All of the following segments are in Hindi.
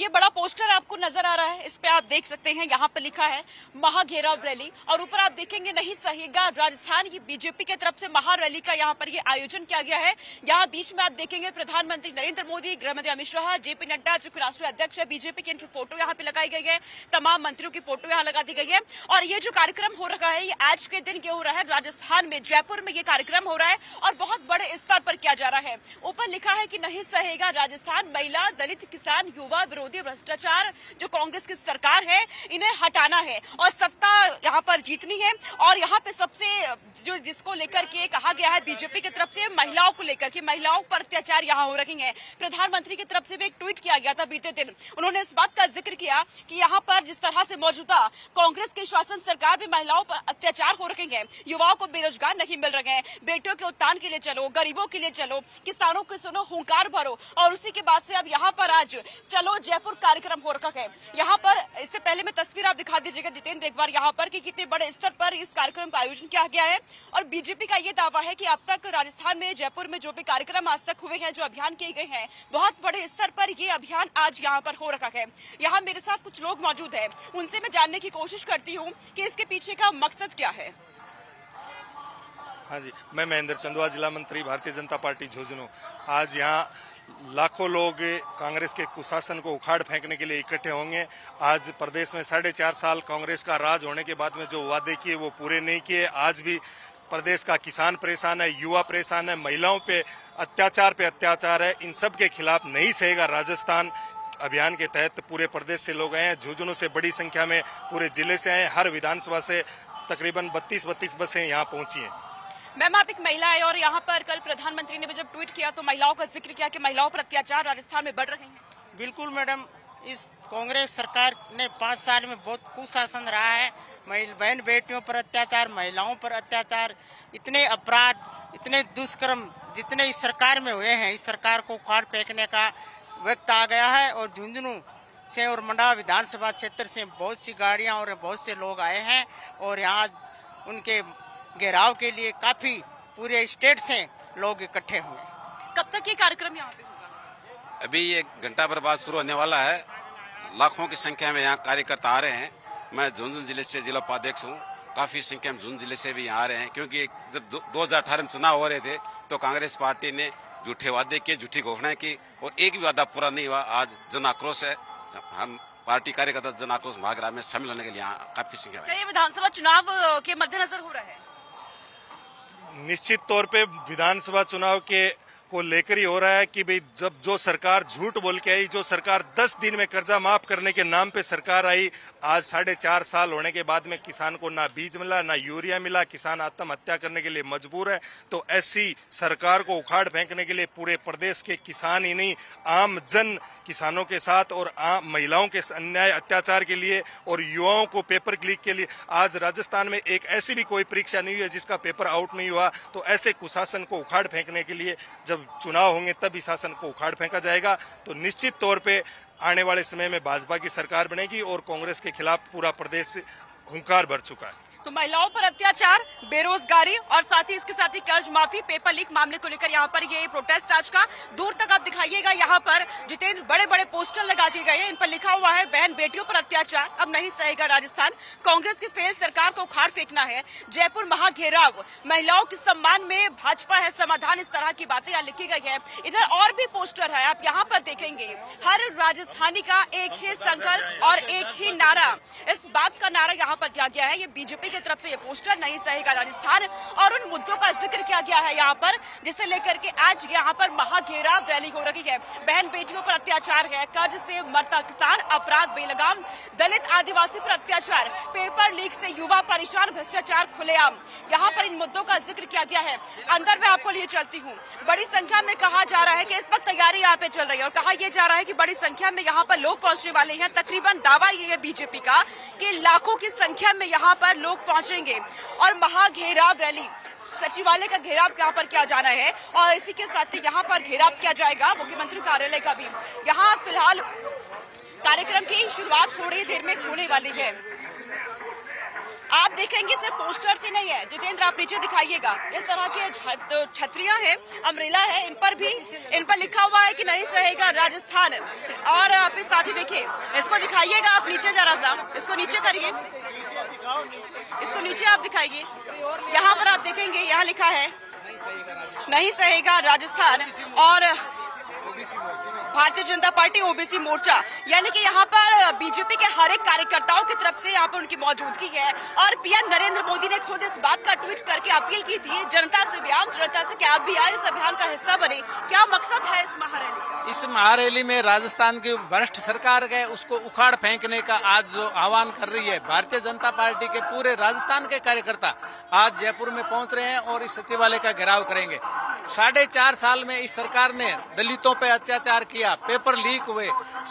ये बड़ा पोस्टर आपको नजर आ रहा है, इस पे आप देख सकते हैं, यहाँ पे लिखा है महाघेराव रैली, और ऊपर आप देखेंगे नहीं सहेगा राजस्थान। ये बीजेपी की तरफ से महा रैली का यहाँ पर ये आयोजन किया गया है। यहाँ बीच में आप देखेंगे प्रधानमंत्री नरेंद्र मोदी, गृहमंत्री अमित शाह, जेपी नड्डा जो कि राष्ट्रीय अध्यक्ष है बीजेपी की, इनकी फोटो यहाँ पे लगाई गई है, तमाम मंत्रियों की फोटो यहाँ लगा दी गई है। और ये जो कार्यक्रम हो रहा है, ये आज के दिन क्या हो रहा है, राजस्थान में जयपुर में ये कार्यक्रम हो रहा है और बहुत बड़े स्तर पर किया जा रहा है। ऊपर लिखा है कि नहीं सहेगा राजस्थान, महिला, दलित, किसान, युवा विरोधी भ्रष्टाचार जो कांग्रेस की सरकार है इन्हें हटाना है और सत्ता यहाँ पर जीतनी है। और यहाँ पे सबसे जो जिसको लेकर के कहा गया है बीजेपी की तरफ से, महिलाओं को लेकर के, महिलाओं पर अत्याचार यहाँ हो रहे हैं। प्रधानमंत्री की तरफ से भी एक ट्वीट किया गया था बीते दिन, उन्होंने इस बात का जिक्र किया कि यहाँ पर जिस तरह से मौजूदा कांग्रेस की शासन सरकार में महिलाओं पर अत्याचार हो रहे हैं, युवाओं को बेरोजगार नहीं मिल रहे हैं, बेटियों के उत्थान के लिए चलो, गरीबों के लिए चलो, किसानों को सुनो, हुंकार भरो। और उसी के बाद से अब यहाँ पर आज चलो जयपुर कार्यक्रम हो रखा है। यहाँ पर इससे पहले मैं तस्वीर आप दिखा दीजिएगा जितेंद्र एक बार यहाँ पर कि कितने बड़े स्तर पर इस कार्यक्रम का आयोजन किया गया है। और बीजेपी का ये दावा है कि अब तक राजस्थान में, जयपुर में जो भी कार्यक्रम आज तक हुए हैं, जो अभियान किए गए हैं, बहुत बड़े स्तर पर ये अभियान आज यहाँ पर हो रखा है। यहाँ मेरे साथ कुछ लोग मौजूद है, उनसे मैं जानने की कोशिश करती हूँ कि इसके पीछे का मकसद क्या है। हाँ जी, मैं महेंद्र चंदवा, जिला मंत्री भारतीय जनता पार्टी झुंझुनू। आज यहाँ लाखों लोग कांग्रेस के कुशासन को उखाड़ फेंकने के लिए इकट्ठे होंगे। आज प्रदेश में 4.5 साल कांग्रेस का राज होने के बाद में जो वादे किए वो पूरे नहीं किए। आज भी प्रदेश का किसान परेशान है, युवा परेशान है, महिलाओं पे अत्याचार है। इन सब के खिलाफ नहीं सहेगा राजस्थान अभियान के तहत पूरे प्रदेश से लोग आए हैं। झुंझुनू से बड़ी संख्या में पूरे जिले से आए हैं। हर विधानसभा से तकरीबन 32 बसें यहाँ पहुंची हैं। मैम, आप एक महिला है और यहाँ पर कल प्रधानमंत्री ने भी जब ट्वीट किया तो महिलाओं का जिक्र किया कि महिलाओं पर अत्याचार राजस्थान में बढ़ रहे हैं। बिल्कुल मैडम, इस कांग्रेस सरकार ने 5 साल में बहुत कुशासन रहा है। बहन बेटियों पर अत्याचार, महिलाओं पर अत्याचार, इतने अपराध, इतने दुष्कर्म जितने इस सरकार में हुए हैं, इस सरकार को उखाड़ फेंकने का वक्त आ गया है। और झुंझुनू से और मंडा विधानसभा क्षेत्र से बहुत सी गाड़ियां और बहुत से लोग आए हैं और यहाँ उनके घेराव के लिए काफी पूरे स्टेट से लोग इकट्ठे हुए। कब तक ये कार्यक्रम यहाँ पे होगा? अभी 1 घंटा भर बाद शुरू होने वाला है। लाखों की संख्या में यहाँ कार्यकर्ता आ रहे हैं। मैं झुंझुनू जिले से जिला उपाध्यक्ष हूँ। काफी संख्या में झुंझुनू जिले से भी यहाँ आ रहे हैं, क्योंकि जब 2018 में चुनाव हो रहे थे तो कांग्रेस पार्टी ने झूठे वादे किए, झूठी घोषणाएं की और एक भी वादा पूरा नहीं हुआ। आज जन आक्रोश है। हम पार्टी कार्यकर्ता जन आक्रोश महाग्राम में शामिल होने के लिए यहाँ काफी संख्या में। ये विधानसभा चुनाव के मद्देनजर हो रहा है? निश्चित तौर पे विधानसभा चुनाव के को लेकर ही हो रहा है कि भाई जब जो सरकार झूठ बोल के आई, जो सरकार 10 दिन में कर्जा माफ करने के नाम पे सरकार आई, आज 4.5 साल होने के बाद में किसान को ना बीज मिला, ना यूरिया मिला, किसान आत्महत्या करने के लिए मजबूर है। तो ऐसी सरकार को उखाड़ फेंकने के लिए पूरे प्रदेश के किसान ही नहीं, आम जन किसानों के साथ और आम महिलाओं के अन्याय अत्याचार के लिए और युवाओं को पेपर क्लिक के लिए, आज राजस्थान में एक ऐसी भी कोई परीक्षा नहीं हुई है जिसका पेपर आउट नहीं हुआ। तो ऐसे कुशासन को उखाड़ फेंकने के लिए जब चुनाव होंगे तभी शासन को उखाड़ फेंका जाएगा। तो निश्चित तौर पे आने वाले समय में भाजपा की सरकार बनेगी और कांग्रेस के खिलाफ पूरा प्रदेश हुंकार भर चुका है। तो महिलाओं पर अत्याचार, बेरोजगारी और साथ ही इसके साथ ही कर्ज माफी, पेपर लीक मामले को लेकर यहाँ पर ये प्रोटेस्ट आज का दूर तक आप दिखाइएगा। यहाँ पर जितेंद्र बड़े बड़े पोस्टर लगा दिए गए हैं, इन पर लिखा हुआ है बहन बेटियों पर अत्याचार अब नहीं सहेगा राजस्थान, कांग्रेस की फेल सरकार को उखाड़ फेंकना है, जयपुर महाघेराव, महिलाओं के सम्मान में भाजपा है समाधान, इस तरह की बातें यहाँ लिखी गई है। इधर और भी पोस्टर है, आप यहाँ पर देखेंगे, हर राजस्थानी का एक ही संकल्प और एक ही नारा, इस बात का नारा यहाँ पर दिया गया है। ये बीजेपी की तरफ से ये पोस्टर नहीं सहेगा राजस्थान और उन मुद्दों का जिक्र किया गया है यहाँ पर, जिसे लेकर के आज यहाँ पर महाघेराव रैली हो रही है। बहन बेटियों पर अत्याचार है, कर्ज से मरता किसान, अपराध बेलगाम, दलित आदिवासी पर अत्याचार, पेपर लीक से युवा परेशान, भ्रष्टाचार खुलेआम, यहाँ पर इन मुद्दों का जिक्र किया गया है। अंदर मैं आपको लिए चलती हूँ। बड़ी संख्या में कहा जा रहा है कि इस वक्त तैयारी यहाँ पे चल रही है और कहा यह जा रहा है कि बड़ी संख्या में यहाँ पर लोग पहुंचने वाले हैं। तकरीबन दावा ये है बीजेपी का कि लाखों की संख्या में यहाँ पर लोग पहुंचेंगे और महाघेराव रैली, सचिवालय का घेराव यहाँ पर किया जाना है और इसी के साथ ही यहाँ पर घेराव किया जाएगा मुख्यमंत्री कार्यालय का भी। यहाँ फिलहाल कार्यक्रम की शुरुआत थोड़ी देर में होने वाली है। आप देखेंगे सिर्फ पोस्टर से नहीं है, जितेंद्र आप नीचे दिखाइएगा, इस तरह के छतरियां हैं, अम्ब्रेला है, इन पर लिखा हुआ है कि नहीं सहेगा राजस्थान। और आप इस साथ ही देखिए दिखाइएगा आप नीचे जरा सा, इसको नीचे करिए, इसको नीचे आप दिखाइए। यहाँ पर आप देखेंगे, यहाँ लिखा है नहीं सहेगा राजस्थान और भारतीय जनता पार्टी ओबीसी मोर्चा, यानी कि यहाँ पर बीजेपी के हर एक कार्यकर्ताओं की तरफ से यहाँ पर उनकी मौजूदगी है। और पीएम नरेंद्र मोदी ने खुद इस बात का ट्वीट करके अपील की थी जनता से भी, आम जनता से, कि आप भी आए, इस अभियान का हिस्सा बने। क्या मकसद है इस महारैली का? इस महारैली में राजस्थान की भ्रष्ट सरकार है उसको उखाड़ फेंकने का आज जो आह्वान कर रही है भारतीय जनता पार्टी के पूरे राजस्थान के कार्यकर्ता आज जयपुर में पहुंच रहे हैं और इस सचिवालय का घेराव करेंगे। 4.5 साल में इस सरकार ने दलितों पे अत्याचार किया, पेपर लीक हुए,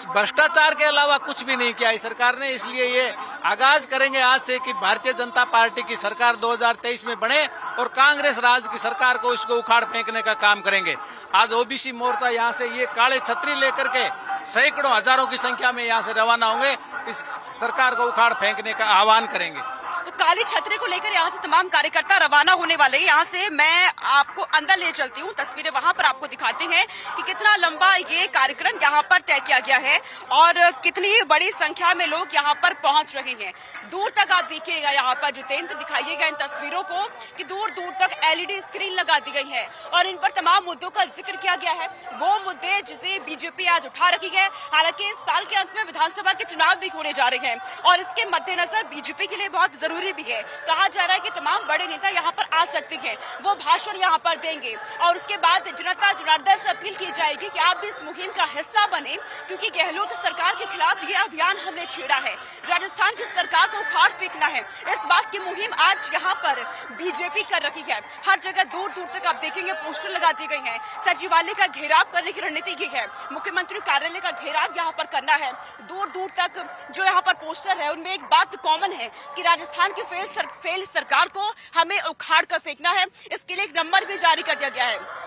भ्रष्टाचार के अलावा कुछ भी नहीं किया इस सरकार ने। इसलिए ये आगाज करेंगे आज से कि भारतीय जनता पार्टी की सरकार 2023 में बने और कांग्रेस राज की सरकार को इसको उखाड़ फेंकने का काम करेंगे। आज ओबीसी मोर्चा यहाँ से ये काले छतरी लेकर के सैकड़ों हजारों की संख्या में यहाँ से रवाना होंगे, इस सरकार को उखाड़ फेंकने का आह्वान करेंगे। तो काली छतरी को लेकर यहाँ से तमाम कार्यकर्ता रवाना होने वाले हैं। यहाँ से मैं आपको अंदर ले चलती हूँ, तस्वीरें वहाँ पर आपको दिखाते हैं कि कितना लंबा ये कार्यक्रम यहाँ पर तय किया गया है और कितनी बड़ी संख्या में लोग यहाँ पर पहुँच रहे हैं। दूर तक आप देखिएगा, यहाँ पर जितेंद्र दिखाइएगा इन तस्वीरों को कि दूर दूर तक एलईडी स्क्रीन लगा दी गई है और इन पर तमाम मुद्दों का जिक्र किया गया है, वो मुद्दे जिसे बीजेपी आज उठा रखी है। हालांकि इस साल के अंत में विधानसभा के चुनाव भी होने जा रहे हैं और इसके मद्देनजर बीजेपी के लिए बहुत जरूरी भी है। कहा जा रहा है कि तमाम बड़े नेता यहाँ पर आ सकते हैं, वो भाषण यहाँ पर देंगे और उसके बाद जनता जनार्दन से अपील की जाएगी कि आप भी इस मुहिम का हिस्सा बने, क्योंकि गहलोत सरकार के खिलाफ ये अभियान हमने छेड़ा है, राजस्थान की सरकार को उखाड़ फेंकना है। इस बात की मुहिम आज यहाँ पर बीजेपी कर रखी है। हर जगह दूर दूर तक आप देखेंगे पोस्टर लगा दिए गए हैं, सचिवालय का घेराव करने की रणनीति की है, मुख्यमंत्री कार्यालय का घेराव यहाँ पर करना है। दूर दूर तक जो यहाँ पर पोस्टर है उनमें एक बात कॉमन है कि राजस्थान की फेल सरकार को हमें उखाड़ कर फेंकना है। इसके लिए एक नंबर भी जारी कर दिया गया है।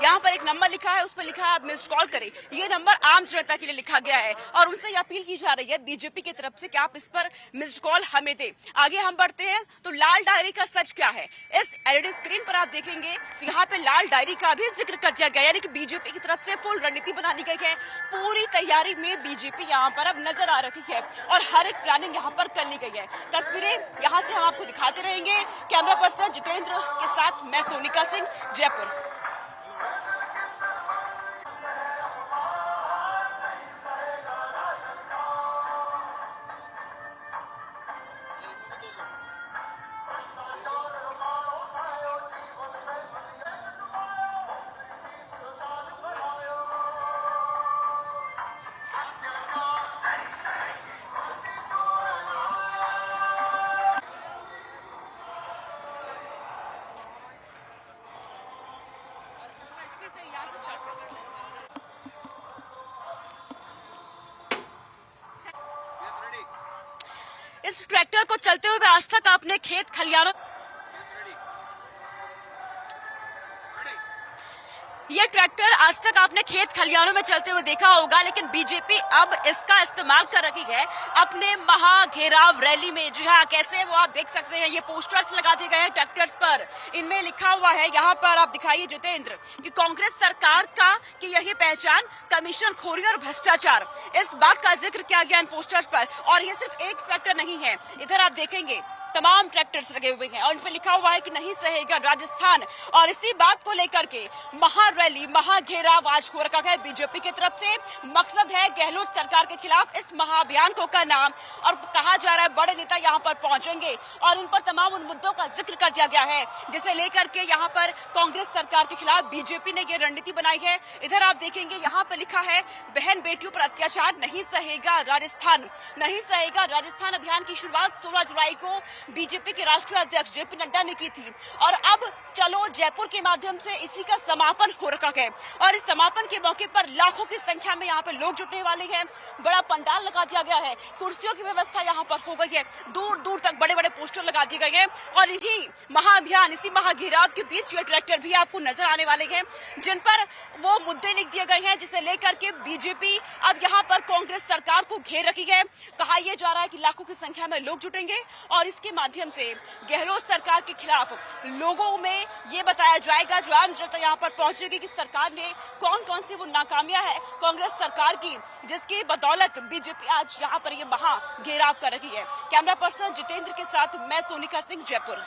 यहाँ पर एक नंबर लिखा है, उस पर लिखा है आप मिस्ड कॉल करें। ये नंबर आम जनता के लिए लिखा गया है और उनसे ये अपील की जा रही है बीजेपी की तरफ से कि आप इस पर मिस्ड कॉल हमें दें। आगे हम बढ़ते हैं तो लाल डायरी का सच क्या है, इस एलईडी स्क्रीन पर आप देखेंगे तो यहाँ पे लाल डायरी का भी जिक्र कर दिया गया, यानी कि बीजेपी की तरफ से फुल रणनीति बना दी गई है। पूरी तैयारी में बीजेपी यहाँ पर अब नजर आ रही है और हर एक प्लानिंग यहाँ पर कर ली गई है। तस्वीरें यहाँ से हम आपको दिखाते रहेंगे। कैमरा पर्सन जितेंद्र के साथ मैं सोनिका सिंह, जयपुर। इस ट्रैक्टर को चलते हुए आज तक आपने खेत खलिहानों, ये ट्रैक्टर आज तक आपने खेत खलिहानों में चलते हुए देखा होगा, लेकिन बीजेपी अब इसका इस्तेमाल कर रही है अपने महाघेराव रैली में। जी हाँ, कैसे वो आप देख सकते हैं, ये पोस्टर्स लगा दिए गए हैं ट्रैक्टर्स पर, इनमें लिखा हुआ है, यहाँ पर आप दिखाइए जितेंद्र, कि कांग्रेस सरकार का की यही पहचान कमीशन खोरी और भ्रष्टाचार, इस बात का जिक्र किया गया इन पोस्टर्स पर। और ये सिर्फ एक ट्रैक्टर नहीं है, इधर आप देखेंगे तमाम ट्रैक्टर्स लगे हुए हैं और इन पर लिखा हुआ है कि नहीं सहेगा राजस्थान। और इसी बात को लेकर के महारैली, महाघेराव आज हो रखा है बीजेपी की तरफ से। मकसद है गहलोत सरकार के खिलाफ इस महाअभियान को करना और कहा जा रहा है बड़े नेता यहाँ पर पहुंचेंगे और इन पर तमाम उन मुद्दों का जिक्र कर दिया गया है जिसे लेकर के यहाँ पर कांग्रेस सरकार के खिलाफ बीजेपी ने ये रणनीति बनाई है। इधर आप देखेंगे यहाँ पर लिखा है बहन बेटियों पर अत्याचार नहीं सहेगा राजस्थान, नहीं सहेगा राजस्थान अभियान की शुरुआत 16 जुलाई को बीजेपी के राष्ट्रीय अध्यक्ष जेपी नड्डा ने की थी और अब चलो जयपुर के माध्यम से इसी का समापन हो रखा है और इस समापन के मौके पर लाखों की संख्या में यहाँ पर लोग जुटने वाले हैं। बड़ा पंडाल लगा दिया गया है, कुर्सियों की व्यवस्था यहाँ पर हो गई है, दूर दूर तक बड़े बड़े पोस्टर लगा दिए गए हैं और इन्हीं महाअभियान, इसी महाघेराव के बीच ये ट्रैक्टर भी आपको नजर आने वाले हैं जिन पर वो मुद्दे लिख दिए गए हैं जिसे लेकर के बीजेपी अब यहाँ पर कांग्रेस सरकार को घेर रखी है। कहा यह जा रहा है कि लाखों की संख्या में लोग जुटेंगे और इसके माध्यम से गहलोत सरकार के खिलाफ लोगों में ये बताया जाएगा, जो आम जनता यहाँ पर पहुंचेगी, कि सरकार ने कौन कौन सी वो नाकामियां है कांग्रेस सरकार की, जिसकी बदौलत बीजेपी आज यहाँ पर ये महा घेराव कर रही है। कैमरा पर्सन जितेंद्र के साथ मैं सोनिका सिंह, जयपुर।